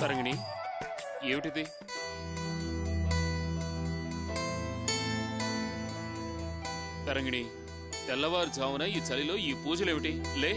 తరంగిణి, ఏమిటిది? తరంగిణి, తెల్లవారుజామున ఈ చలిలో ఈ పూజలేమిటి? లే.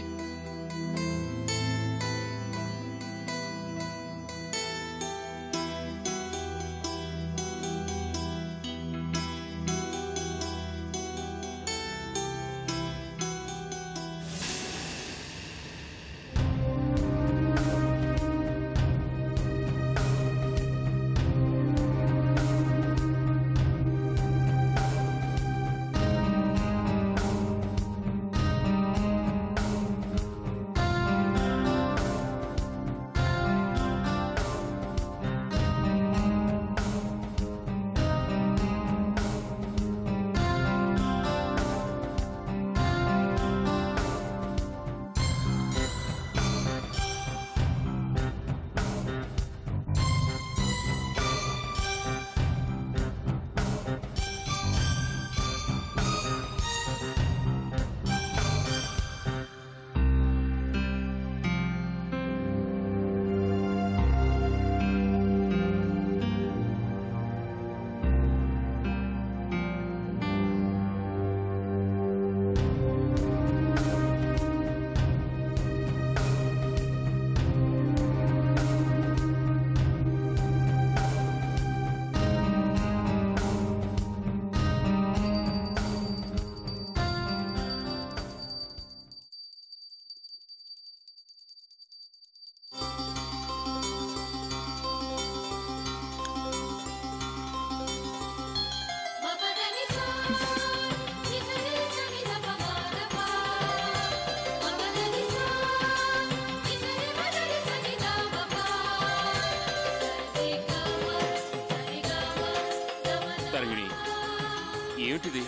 ఏమిటిది?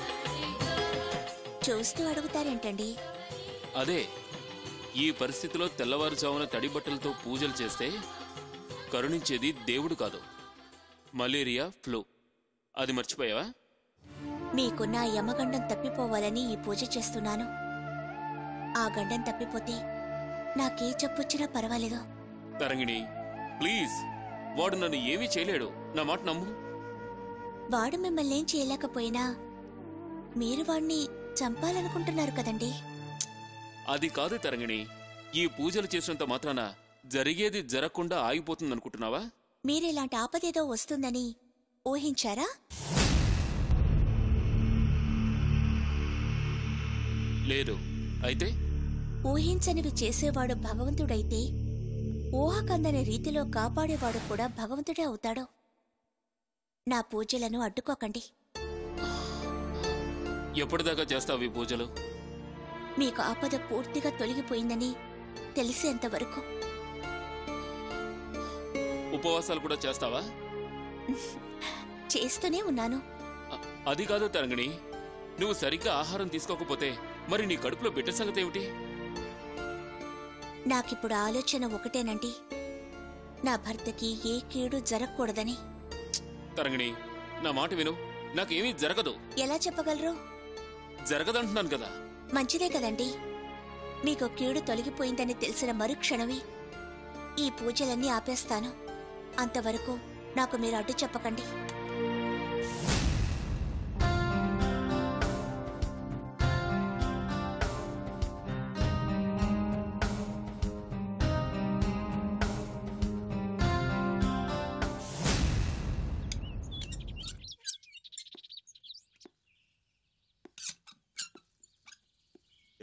చూస్తూ అడుగుతారేంటండి? అదే, ఈ పరిస్థితిలో తెల్లవారుజామున తడి బట్టలతో పూజలు చేస్తే కరుణించేది దేవుడు కాదు, మలేరియా, ఫ్లూ. అది మర్చిపోయావా? మీకున్న యమగండం తప్పిపోవాలని ఈ పూజ చేస్తున్నాను. ఆ గండం తప్పిపోతే నాకే చెప్పొచ్చినా పర్వాలేదు. తరంగిణి, ప్లీజ్, వాడు నన్ను ఏమీ చేయలేడు, నా మాట నమ్ము. వాడు మిమ్మల్నేం చేయలేకపోయినా మీరు వాణ్ణి చంపాలనుకుంటున్నారు కదండి. అది కాదు తరంగిణి, ఈ పూజలు చేసినంత మాత్రాన జరిగేది జరగకుండా ఆగిపోతుందనుకుంటున్నావా? మీరిలాంటి ఆపదేదో వస్తుందని ఊహించారా? లేదు. అయితే ఊహించనివి చేసేవాడు భగవంతుడైతే ఊహకందని రీతిలో కాపాడేవాడు కూడా భగవంతుడే అవుతాడు. నా పూజలను అడ్డుకోకండి. ఎప్పటిదాకా చేస్తావు ఈ పూజలు? మీకు ఆపద పూర్తిగా తొలగిపోయిందని తెలిసేంతవరకు. ఉపవాసాలు కూడా చేస్తావా? చేస్తూనే ఉన్నాను. అది కాదు తరంగిణి, నువ్వు సరిగ్గా ఆహారం తీసుకోకపోతే మరి నీ కడుపులో బిడ్డ సంగతి ఏమిటి? నాకిప్పుడు ఆలోచన ఒకటేనండి, నా భర్తకి ఏ కీడు జరగకూడదని. తరంగిణి, నా మాట విను, నాకేమీ జరగదు. ఎలా చెప్పగలరు? జరగదంటున్నాను కదా. మంచిదే కదండి. మీకు కీడు తొలగిపోయిందని తెలిసిన మరుక్షణమే ఈ పూజలన్నీ ఆపేస్తాను. అంతవరకు నాకు మీరు అడ్డు చెప్పకండి.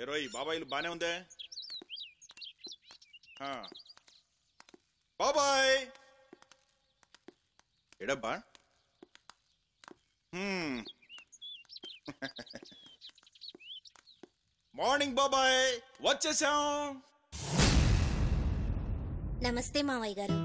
ఏరోయ్ బాబాయిలు బానే ఉందే? బాబాయ్ ఎడబ్బా? మార్నింగ్ బాబాయ్, వచ్చేసాం. నమస్తే మావయ్య గారు.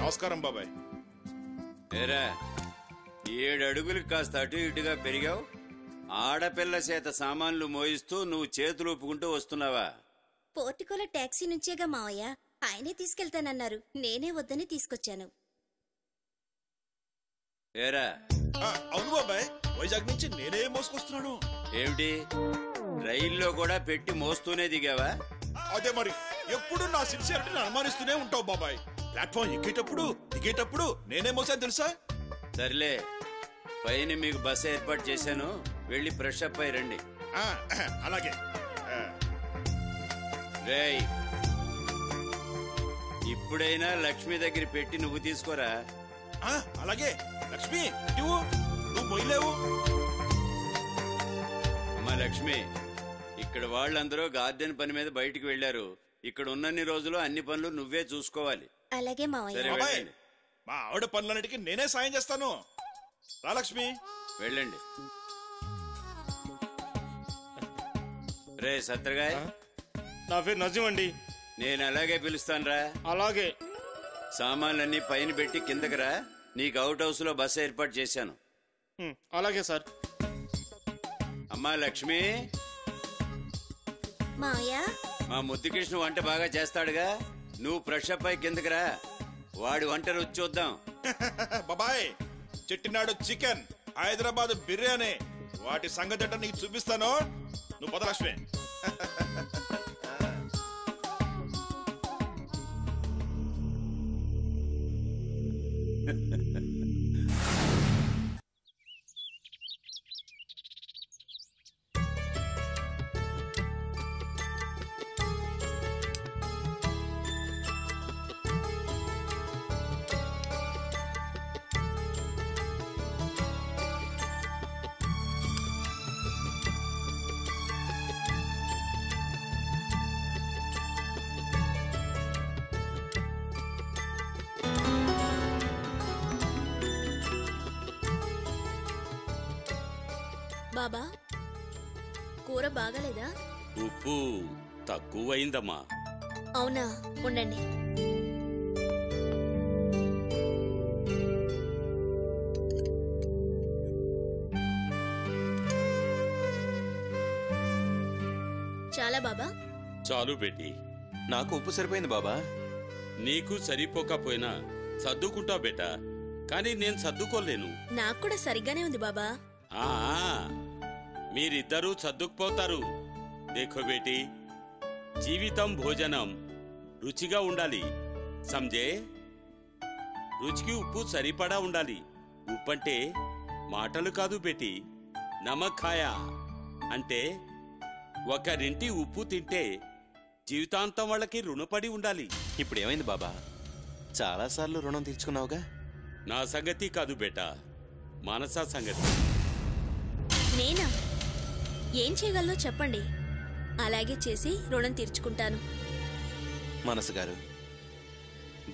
నమస్కారం బాబాయ్. ఏరా, 7 అడుగులు కాస్త అటు ఇటుగా పెరిగావు, ఆడపిల్ల చేత సామాన్లు మోయిస్తూ నువ్వు చేతులు ఊపుకుంటూ వస్తున్నావా? పోర్టికోలో టాక్సీ నుంచేగా మావయ్య, ఆయనే తీసుకెళ్తానన్నారు. నేనే వద్దని తీసుకొచ్చాను. ఏరా, అవును బాబాయ్, వైజాగ్ నుంచి నేనే మోసుకొస్తున్నాను. ఏమిటి రైల్లో కూడా పెట్టి మోస్తూనే దిగావా? అదే మరి, ఎప్పుడు నా సిన్సియారిటీని అనుమానిస్తూనే ఉంటావు బాబాయ్. ప్లాట్ఫామ్ ఎక్కేటప్పుడు దిగేటప్పుడు నేనే మోసాను తెలుసా? సర్లే, పైన మీకు బస్సు ఏర్పాటు చేశాను, వెళ్ళి ఫ్రెష్ అప్ అయి రండి. అలాగే. రేయ్, ఇప్పుడైనా లక్ష్మి దగ్గర పెట్టి నువ్వు తీసుకోరా. అలాగే. లక్ష్మి, నువ్వు మొయ్యలేవు. అమ్మా లక్ష్మి, ఇక్కడ వాళ్ళందరూ గార్డెన్ పని మీద బయటికి వెళ్లారు. ఇక్కడ ఉన్నన్ని రోజులు అన్ని పనులు నువ్వే చూసుకోవాలి. అలాగే మావయ్య. సరే బాబాయ్, వెళ్ళండి. మా ఆవిడ పనులన్నిటికీ నేనే సాయం చేస్తాను. రా లక్ష్మి. వెళ్ళండి. రే సత్రగాయ్, నా పేరు నజీం అండి. నేను అలాగే పిలుస్తానురా. అలాగే. సామాన్లన్నీ పైన పెట్టి కిందకి రా. నీకు అవుట్ హౌస్ లో బస్సు ఏర్పాటు చేశాను. అలాగే సార్. అమ్మా లక్ష్మి, మావయ్య, మా ముద్దు కృష్ణ వంట బాగా చేస్తాడుగా, నువ్వు ఫ్రెష్ అప్ అయి కిందకి రా. వాడి వంట రుచి చూద్దాం. బాబాయ్, చెట్టినాడు చికెన్, హైదరాబాద్ బిర్యానీ, వాటి సంగతి నీకు చూపిస్తాను. నువ్వు పద లక్ష్మి. బాబా, కూర బాగాలేదా? ఉప్పు తక్కువైందమ్మా. అవునా, ఉండండి. చాలా బాబా? చాలు బేటి. నాకు ఉప్పు సరిపోయింది బాబా. నీకు సరిపోకపోయినా సర్దుకుంటావు బేటా, కానీ నేను సర్దుకోలేను. నాకు కూడా సరిగ్గానే ఉంది బాబా. ఆ మీరిద్దరూ సర్దుకుపోతారు. దేఖో బేటీ, జీవితం భోజనం రుచిగా ఉండాలి. సంజే, రుచికి ఉప్పు సరిపడా ఉండాలి. ఉప్పంటే మాటలు కాదు బేటీ, నమక్కాయా అంటే ఒకరింటి ఉప్పు తింటే జీవితాంతం వాళ్ళకి రుణపడి ఉండాలి. ఇప్పుడు ఏమైంది బాబా? చాలాసార్లు రుణం తీర్చుకున్నావుగా. నా సంగతి కాదు బేటా, మనసా సంగతి. నేనా? ఏం చేయగలనో చెప్పండి, అలాగే చేసి రుణం తీర్చుకుంటాను. మనసు గారు,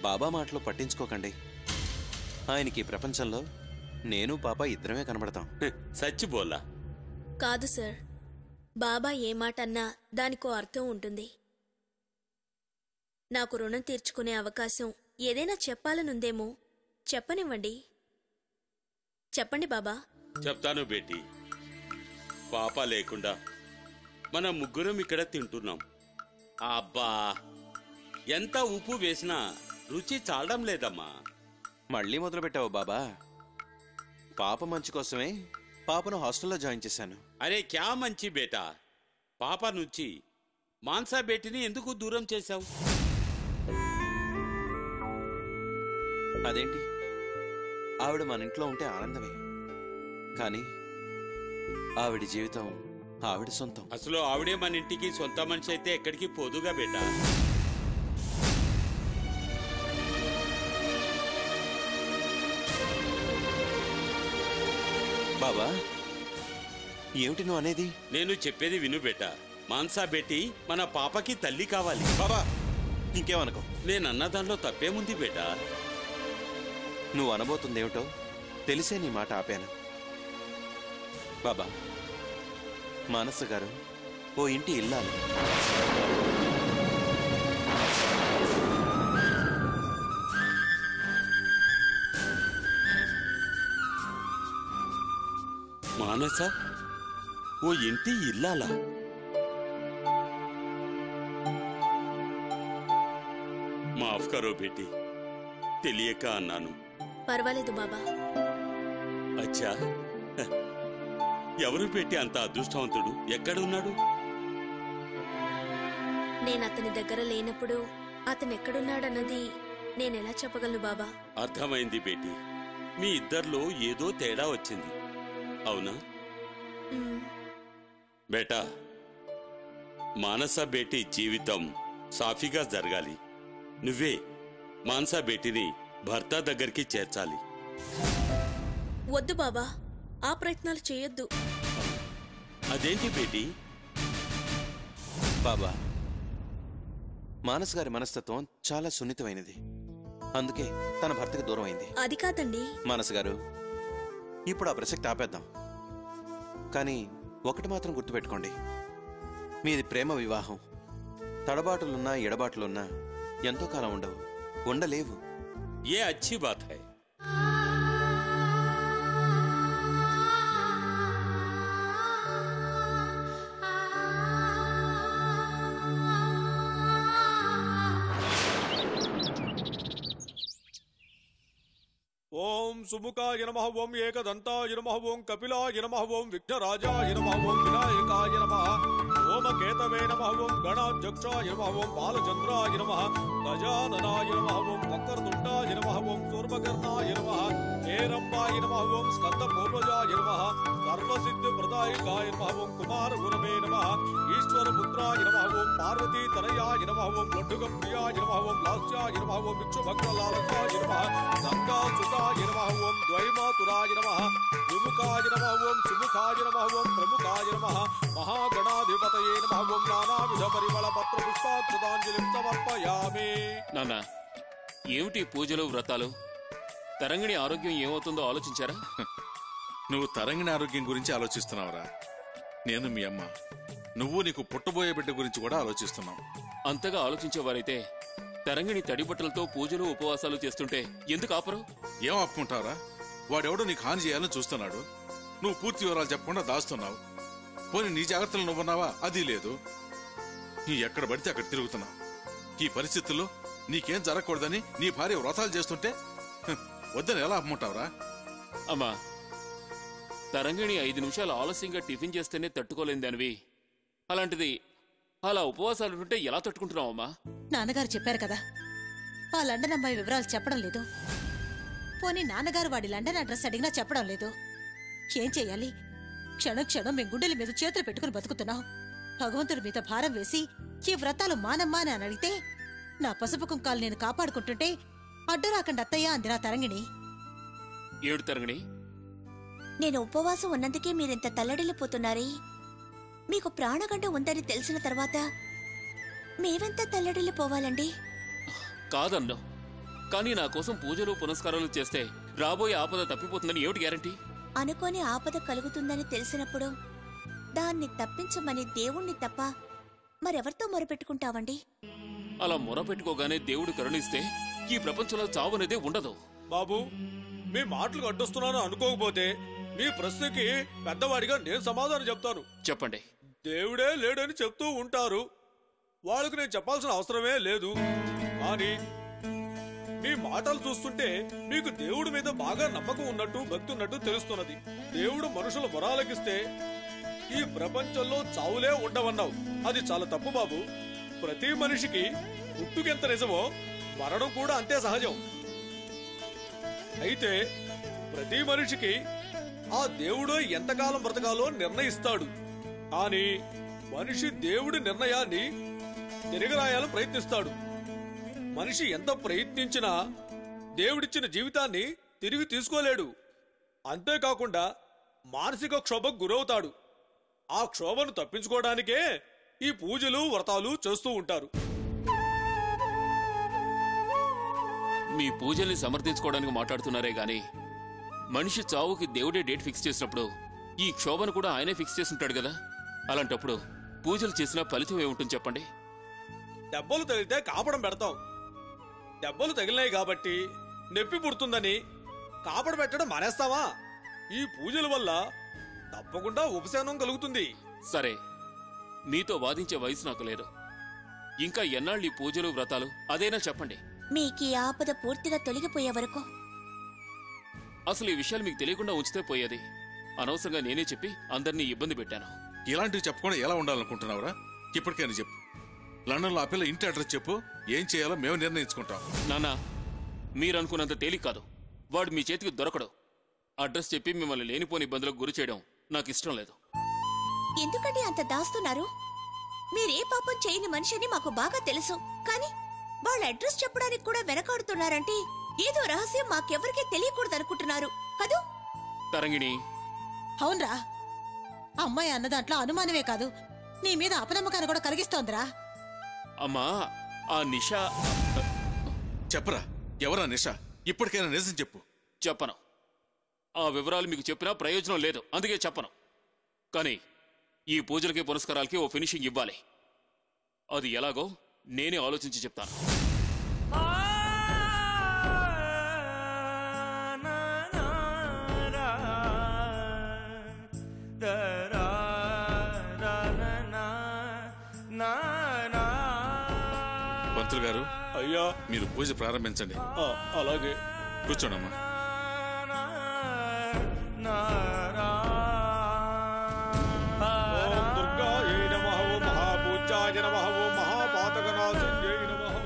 బాబా మాటలు పట్టించుకోకండి. ఆయనకి ప్రపంచంలో నేను పాప ఇద్దరమే కనబడతాం. సచ్చిబోలా. కాదు సార్, బాబా ఏ మాట అన్నా దానికో అర్థం ఉంటుంది. నాకు రుణం తీర్చుకునే అవకాశం ఏదైనా చెప్పాలనుందేమో, చెప్పనివ్వండి. చెప్పండి బాబా. చెప్తాను బేటీ. పాప లేకుండా మన ముగ్గురం ఇక్కడ తింటున్నాం. అబ్బా, ఎంత ఉప్పు వేసినా రుచి చాలడం లేదమ్మా. మళ్ళీ మొదలు పెట్టావు బాబా. పాప మంచి కోసమే పాపను హాస్టల్లో జాయిన్ చేశాను. అరే క్యా మంచి బేటా, పాప నుంచి మాన్సా బేటిని ఎందుకు దూరం చేశావు? అదేంటి, ఆవిడ మన ఇంట్లో ఉంటే ఆనందమే, కానీ ఆవిడ జీవితం ఆవిడ సొంతం. అసలు ఆవిడే మన ఇంటికి సొంత మనిషి అయితే ఎక్కడికి పోదుగా బేటా. బాబా, ఏమిటి నువ్వు అనేది? నేను చెప్పేది విను బేటా. మాన్సా బేటి మన పాపకి తల్లి కావాలి. బాబా, ఇంకేమనుకో. నేనన్న దానిలో తప్పేముంది బేటా? నువ్వు అనబోతుందేమిటో తెలిసే నీ మాట ఆపాను. బాబా, మానస గారు ఓ ఇంటి ఇల్లాలు. మానస ఓ ఇంటి ఇల్లాలా? మాఫ్ కరో బేటీ, తెలియక అన్నాను. పర్వాలేదు బాబా. అచ్చా, ఎవరు పెట్టి అంత అదృష్టవంతుడు? ఎక్కడున్నాడు? నేను అతని దగ్గర లేనప్పుడు అతను ఎక్కడున్నాడన్నది నేనెలా చెప్పగలను బాబా? అర్థమైంది బేటీ, మీ ఇద్దర్లో ఏదో తేడా వచ్చింది, అవునా? బేటా, మానస బేటీ జీవితం సాఫీగా జరగాలి. నువ్వే మానస బేటీని భర్త దగ్గరికి చేర్చాలి. వద్దు బాబా, ఆ ప్రయత్నాలు చేయొద్దు. అదేంటి బేటీ? బాబా, మానస్ గారి మనస్తత్వం చాలా సున్నితమైనది. అందుకే తన భర్తకి దూరం అయింది. అది కాదండి. మానస్ గారు, ఇప్పుడు ఆ ప్రసక్తి ఆపేద్దాం. కానీ ఒకటి మాత్రం గుర్తుపెట్టుకోండి, మీది ప్రేమ వివాహం. తడబాటులున్నా ఎడబాటులున్నా ఎంతో కాలం ఉండవు, ఉండలేవు. ఏ అచ్చి బాత్ హై. ఓం సుముఖాయ నమః, ఓం ఏకదంతాయ నమః, ఓం కపిలాయ నమః, ఓం విఘ్నరాజాయ నమః, ఓం వినాయకాయ నమః, ఓం కేతవే నమః, ఓం గణాధ్యక్షాయ నమః, ఓం బాలచంద్రాయ నమః, గజాననాయ నమః, ఓం వక్రతుండాయ నమః, ఓం సూర్పకర్ణాయ నమః, హేరంబాయ నమః, ఓం స్కందపూర్వజాయ నమః, సర్వసిద్ధిప్రదాయకాయ నమః, ఓం కుమారగురవే నమః, ఈశ్వరపుత్రాయ నమః, ఓం పార్వతీతనయాయ నమః, ఓం లడ్డుగప్రియాయ నమః, ఓం లాస్యాయ నమః, ఓం విక్షుభక్తలాలసాయ నమః, గంగాసుతాయ నమః, ఓం ద్వైమాతురాయ నమః, విముఖాయ నమః, ఓం సుముఖాయ నమః, ఓం ప్రముఖాయ నమః, మహాగణాధిపతయే నమః, ఓం నానావిధ పరిమళ పత్ర పుష్పాకృతాంజలిం సమర్పయామి. నాన్న, ఏమిటి పూజలు వ్రతాలు? తరంగిణి ఆరోగ్యం ఏమవుతుందో ఆలోచించారా? నువ్వు తరంగిణి ఆరోగ్యం గురించి ఆలోచిస్తున్నావురా. నేను మీ అమ్మ, నువ్వు నీకు పుట్టబోయే బిడ్డ గురించి కూడా ఆలోచిస్తున్నావు. అంతగా ఆలోచించేవారైతే తరంగిణి తడిబట్టలతో పూజలు ఉపవాసాలు చేస్తుంటే ఎందుకు ఆపరు? ఏం ఆపుకుంటావురా? వాడెవడో నీకు హాని చేయాలని చూస్తున్నాడు. నువ్వు పూర్తి వివరాలు చెప్పకుండా దాస్తున్నావు. పోనీ నీ జాగ్రత్తలు నువ్వున్నావా? అది లేదు. నీ ఎక్కడ పడితే అక్కడ తిరుగుతున్నావు. ఈ పరిస్థితుల్లో నీకేం జరగకూడదని నీ భార్య వ్రతాలు చేస్తుంటే వద్దని ఎలా ఆపుకుంటావురా? అమ్మా, తరంగిణి 5 నిమిషాలు ఆలస్యంగా టిఫిన్ చేస్తేనే తట్టుకోలేని దానివి, అలాంటిది అలా ఉపవాసాలుంటే ఎలా తట్టుకుంటున్నావమ్మా? నాన్నగారు చెప్పారు కదా, ఆ లండన్ అమ్మాయి వివరాలు చెప్పడం లేదు. పోనీ నాన్నగారు వాడి లండన్ అడ్రస్ అడిగినా చెప్పడం లేదు. ఏం చెయ్యాలి? క్షణం క్షణం మేము గుండెల మీద చేతులు పెట్టుకుని బతుకుతున్నాం. భగవంతుడి మీద భారం వేసి ఈ వ్రతాలు మానమ్మా అని అడిగితే నా పసుపు కుంకాలు నేను కాపాడుకుంటుంటే అడ్డు రాకండి అత్తయ్య అంది నా తరంగిణి. ఏడు తరంగిణి, నేను ఉపవాసం ఉన్నందుకే మీరింత తల్లడిల్లిపోతున్నారే. మీకు ప్రాణగంట ఉందని తెలిసిన తర్వాత మేవెంత తల్లడిల్లిపోవాలండి? కాదన్నా, కానీ నా కోసం పూజలు పునస్కారాలు చేస్తే రాబోయే ఆపద తప్పిపోతుందని ఏమిటి గ్యారంటీ? అనుకోని ఆపద కలుగుతుందని తెలిసినప్పుడు దాన్ని తప్పించమని దేవుణ్ణి తప్ప మరెవరితో మొరపెట్టుకుంటావండి? అలా మొరపెట్టుకోగానే దేవుడు కరుణిస్తే ఈ ప్రపంచంలో చావనేదే ఉండదు. బాబు, మీ మాటలకు అడ్డొస్తున్నాను అనుకోకపోతే మీ ప్రశ్నకి పెద్దవాడిగా నేను సమాధానం చెప్తాను. చెప్పండి. దేవుడే లేడని చెప్తూ ఉంటారు, వాళ్ళకు నేను చెప్పాల్సిన అవసరమే లేదు. కానీ మీ మాటలు చూస్తుంటే మీకు దేవుడి మీద బాగా నమ్మకం ఉన్నట్టు, భక్తి ఉన్నట్టు తెలుస్తున్నది. దేవుడు మనుషుల మొరాలకిస్తే ఈ ప్రపంచంలో చావులే ఉండవన్నావు. అది చాలా తప్పు బాబు. ప్రతి మనిషికి పుట్టుకెంత నిజమో మరణం కూడా అంతే సహజం. అయితే ప్రతి మనిషికి ఆ దేవుడు ఎంతకాలం బ్రతకాలో నిర్ణయిస్తాడు. కానీ మనిషి దేవుడి నిర్ణయాన్ని తిరగరాయాలని ప్రయత్నిస్తాడు. మనిషి ఎంత ప్రయత్నించినా దేవుడిచ్చిన జీవితాన్ని తిరిగి తీసుకోలేడు. అంతేకాకుండా మానసిక క్షోభకు గురవుతాడు. ఆ క్షోభను తప్పించుకోవడానికే ఈ పూజలు వ్రతాలు చేస్తూ ఉంటారు. మీ పూజల్ని సమర్థించుకోవడానికి మాట్లాడుతున్నారే గాని మనిషి చావుకి దేవుడే డేట్ ఫిక్స్ చేసినప్పుడు ఈ క్షోభను కూడా ఆయనే ఫిక్స్ చేస్తుంటాడు కదా. అలాంటప్పుడు పూజలు చేసిన ఫలితం ఏముంటుంది చెప్పండి? దెబ్బలు తగిలితే కాపడం పెడతాం. దెబ్బలు తగిలినాయి కాబట్టి నొప్పి పుడుతుందని కాపడ పెట్టడం మానేస్తావా? ఈ పూజల వల్ల తప్పకుండా ఉపశమనం కలుగుతుంది. సరే, మీతో వాదించే వయసు నాకు లేదు. ఇంకా ఎన్నాళ్ళు ఈ పూజలు వ్రతాలు అదేనా చెప్పండి. మీకు ఈ ఆపద పూర్తిగా తొలగిపోయే వరకు. అసలు ఈ విషయాలు మీకు తెలియకుండా ఉంచితే పోయేది. అనవసరంగా నేనే చెప్పి అందరినీ ఇబ్బంది పెట్టాను. ఇలాంటివి చెప్పకుండా ఎలా ఉండాలనుకుంటున్నావురా? ఇప్పటికైనా చెప్పు. లండన్లో ఆ పిల్ల ఇంటి అడ్రస్ చెప్పు. ఏం చేయాలో మేము నిర్ణయించుకుంటాం. నాన్న, మీరనుకున్నంత తేలిక కాదు. వాడు మీ చేతికి దొరకడు. అడ్రస్ చెప్పి మిమ్మల్ని లేనిపోని ఇబ్బందులకు గురి చేయడం నాకు ఇష్టం లేదు. ఎందుకంటే అంత దాస్తున్నారు? మీరే పాపం చేయని మనిషిని మాకు బాగా తెలుసు. కానీ వాళ్ళ అడ్రస్ చెప్పడానికి కూడా వెనకాడుతున్నారంటే ఏదో రహస్యం మాకెవరికీ తెలియకూడదనుకుంటున్నారు కదూ? తరంగిణి, అవునరా, అమ్మాయి అన్న దాంట్లో అనుమానమే కాదు, నీ మీద అపనమ్మకాన్ని కూడా కలిగిస్తోందిరా. అమ్మా, ఆ నిషా. చెప్పరా, ఎవరా నిషా? ఇప్పటికైనా నిజం చెప్పు. చెప్పను. ఆ వివరాలు మీకు చెప్పినా ప్రయోజనం లేదు, అందుకే చెప్పను. కానీ ఈ పూజలకి పురస్కారాలకి ఓ ఫినిషింగ్ ఇవ్వాలి. అది ఎలాగో నేనే ఆలోచించి చెప్తాను. పంతులు గారు, అయ్యా, మీరు పూజ ప్రారంభించండి. అలాగే. కూర్చోండమ్మా. ఓం దుర్గాయై నమః, ఓం మహాపూజ్యాయ నమః, ఓం మహాపాతకనాశన్యై నమః.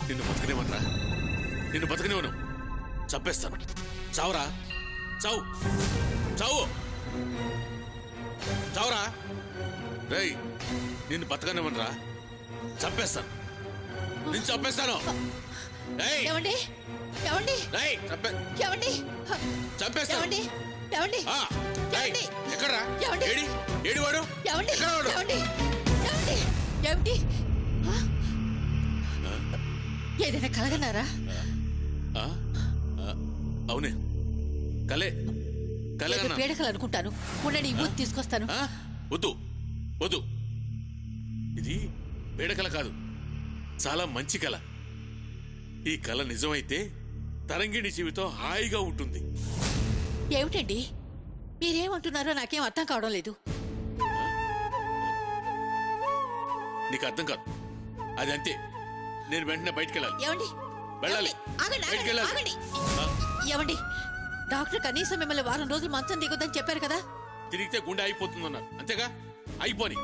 నిన్ను బతకనివ్వనరా? నిన్ను బతకనివ్వను. చంపేస్తాను. చావురా, చావు, చావు, చావురా. రేయ్, నిన్ను బతకనివ్వనరా? చంపేస్తాను. నేను చంపేస్తాను. ఏమండి? ఏమండి? ఏమండి? చంపేస్తాను. ఏమండి? ఎక్కడ్రా? ఏడి వాడు? ఏమండి? ఎక్కడ వాడు? ఏమండి? ఏమండి? ఏమిటి? ఏదైనా కలగన్నారా? అవునే, కలే కలగన్నా. పీడకలు అనుకుంటాను. ఉండండి, ఈ ఊరు తీసుకొస్తాను. వద్దు వద్దు, ఇది పీడకల కాదు, చాలా మంచి కళ. ఈ కళ నిజమైతే తరంగిణి జీవితం హాయిగా ఉంటుంది. ఏమిటండి మీరేమంటున్నారో నాకేం అర్థం కావడం లేదు. నీకు అర్థం కాదు, అది అంతే. నేను వెంటనే బయటికి వెళ్ళాలి. ఏమండి? వెళ్ళాలి, ఆగండి, బయటికి వెళ్ళాలి. ఆగండి. ఏమండి? డాక్టర్ కనీసం మిమ్మల్ని వారం రోజులు మంచం దిగొద్దని చెప్పారు కదా. తిరిగితే గుండె అయిపోతుందన్నారు, అంతేగా? అయిపోని,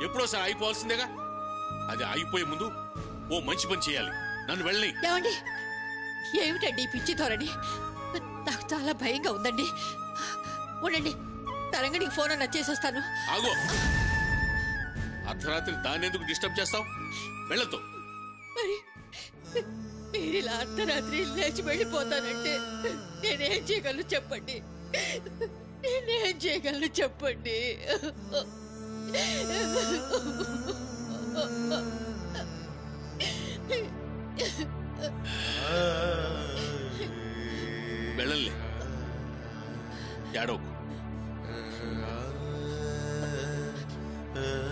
ఎప్పుడోసారి అయిపోవాల్సిందేగా. అది అయిపోయే ముందు ఓ మంచి పని చేయాలి. నన్ను వెళ్ళని. ఏమండి? ఏమిటండి ఈ పిచ్చి ధోరణి? నాకు చాలా భయంగా ఉందండి. ఉండండి, తరంగడికి ఫోన్ అన్న చేసొస్తాను. ఆగో, అర్ధరాత్రి దాన్ని ఎందుకు డిస్టర్బ్ చేస్తావు? వెళ్ళతో. మరి మీరు ఇలా అర్ధరాత్రి లేచి వెళ్ళిపోతానంటే నేనేం చేయగలను చెప్పండి? నేనేం చేయగలను చెప్పండి? వెళ్ళలే, ఏడోకు.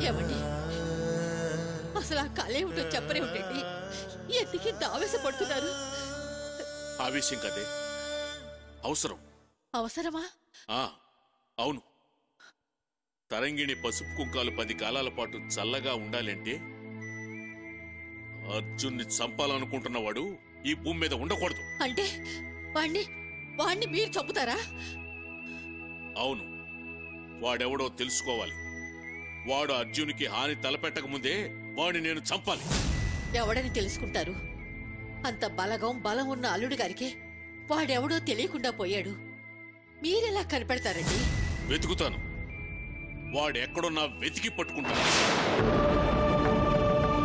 ఏమండి? అసలు ఆ కళ ఏమిటో చెప్పరేమిటండి? ఎందుకు ఇంత ఆవేశపడుతున్నారు? ఆవేశం కదే, అవసరం. అవసరమా? అవును. తరంగిణి పసుపు కుంకాలు 10 కాలాల పాటు చల్లగా ఉండాలంటే అర్జున్ని చంపాలనుకుంటున్నవాడు ఈ భూమి మీద ఉండకూడదు. అంటే వాణ్ణి మీరు చంపుతారా? అవును, వాడెవడో తెలుసుకోవాలి. వాడు అర్జునికి హాని తలపెట్టక ముందే వాడిని నేను చంపాలి. ఎవడని తెలుసుకుంటారు? అంత బలం ఉన్న అల్లుడి గారికి వాడెవడో తెలియకుండా పోయాడు. మీరెలా కనిపెడతారండి? వెతుకుతాను. వాడు ఎక్కడున్నా వెతికి పట్టుకుంటాను.